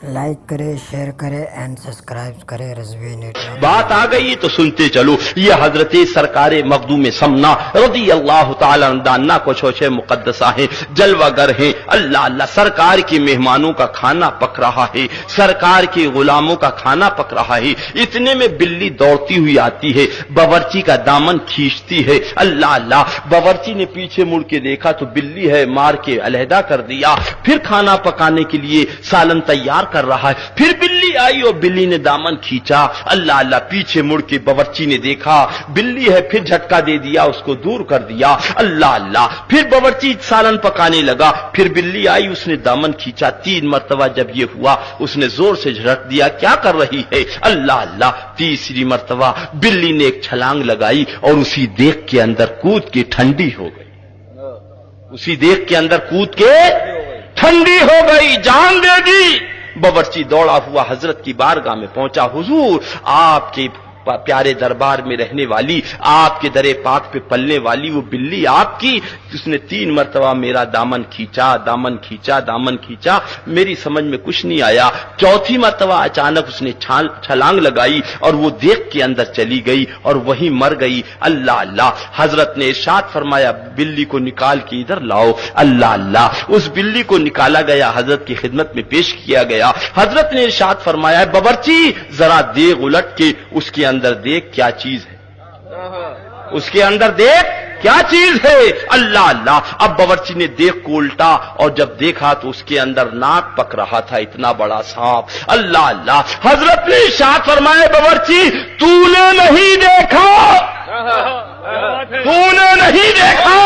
Like کرے، share کرے and subscribe کرے رضوی نیٹ ورک۔ بات آ گئی تو سنتے چلو۔ یہ حضرت سرکار مخدوم سمنا رضی اللہ تعالی عنہ کو چھوچے مقدسہ ہیں، جلوہ گر ہیں۔ اللہ اللہ، سرکار کے مہمانوں کا کھانا پک رہا ہے، سرکار کے غلاموں کا کھانا پک رہا ہے۔ اتنے میں بلی دوڑتی ہوئی آتی ہے، باورچی کا دامن کھینچتی ہے۔ اللہ اللہ، باورچی نے پیچھے مڑ کے دیکھا تو بلی ہے، مار کے علیحدہ کر دیا۔ پھر کھانا پکانے کے لیے سالن تیار کر رہا ہے، پھر بلی آئی اور بلی نے دامن کھینچا۔ اللہ اللہ، پیچھے مڑ کے باورچی نے دیکھا بلی ہے، پھر جھٹکا دے دیا، اس کو دور کر دیا۔ اللہ اللہ، پھر باورچی سالن پکانے لگا، پھر بلی آئی، اس نے دامن کھینچا۔ 3 مرتبہ جب یہ ہوا، اس نے زور سے جھڑک دیا، کیا کر رہی ہے؟ اللہ اللہ، تیسری مرتبہ بلی نے ایک چھلانگ لگائی اور اسی دیگ کے اندر کود کے ٹھنڈی ہو گئی، اسی دیگ کے اندر کود کے ٹھنڈی ہو گئی، جان دے گی۔ باورچی دوڑا ہوا حضرت کی بارگاہ میں پہنچا، حضور آپ کے پیارے دربار میں رہنے والی، آپ کے در پاک پہ پلنے والی وہ بلی آپ کی، اس نے 3 مرتبہ میرا دامن کھینچا، دامن کھینچا، دامن کھینچا، میری سمجھ میں کچھ نہیں آیا۔ 4تھی مرتبہ اچانک اس نے چھلانگ لگائی اور وہ دیگ کے اندر چلی گئی اور وہیں مر گئی۔ اللہ اللہ، حضرت نے ارشاد فرمایا بلی کو نکال کے ادھر لاؤ۔ اللہ اللہ، اس بلی کو نکالا گیا، حضرت کی خدمت میں پیش کیا گیا۔ حضرت نے ارشاد فرمایا باورچی ذرا دیگ الٹ کے اس کے اندر دیکھ کیا چیز ہے، اس کے اندر دیکھ کیا چیز ہے۔ اللہ اللہ، اب باورچی نے دیکھ کو الٹا اور جب دیکھا تو اس کے اندر ناک پک رہا تھا، اتنا بڑا سانپ۔ اللہ اللہ، حضرت نے ارشاد فرمایا باورچی تو نے نہیں دیکھا، تو نے نہیں دیکھا،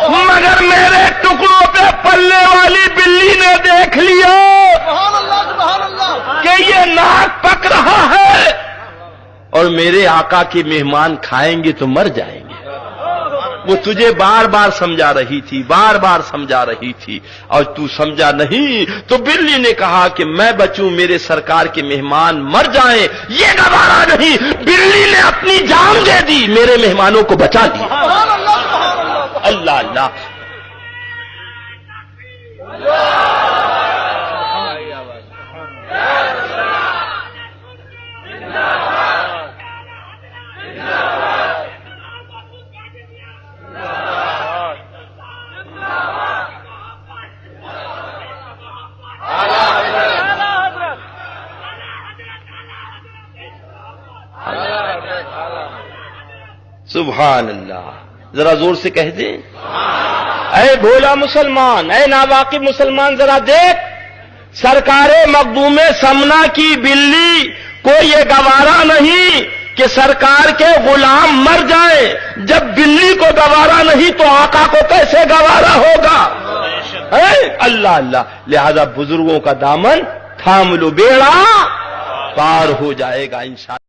مگر میرے ٹکڑوں پہ پلنے والی بلی نے دیکھ لیا کہ یہ ناک پک رہا ہے اور میرے آقا کے مہمان کھائیں گے تو مر جائیں گے۔ وہ تجھے بار بار سمجھا رہی تھی، بار بار سمجھا رہی تھی اور تو سمجھا نہیں، تو بلی نے کہا کہ میں بچوں، میرے سرکار کے مہمان مر جائیں یہ گوارا نہیں۔ بلی نے اپنی جان دے دی، میرے مہمانوں کو بچا دیا۔ اللہ اللہ، سبحان اللہ، ذرا زور سے کہہ دیں اے بھولا مسلمان، اے ناواقف مسلمان، ذرا دیکھ، سرکار مخدوم سمنا کی بلی کو یہ گوارا نہیں کہ سرکار کے غلام مر جائیں۔ جب بلی کو گوارا نہیں تو آقا کو کیسے گوارا ہوگا؟ اللہ اللہ، لہذا بزرگوں کا دامن تھام لو، بیڑا پار ہو جائے گا انشاءاللہ۔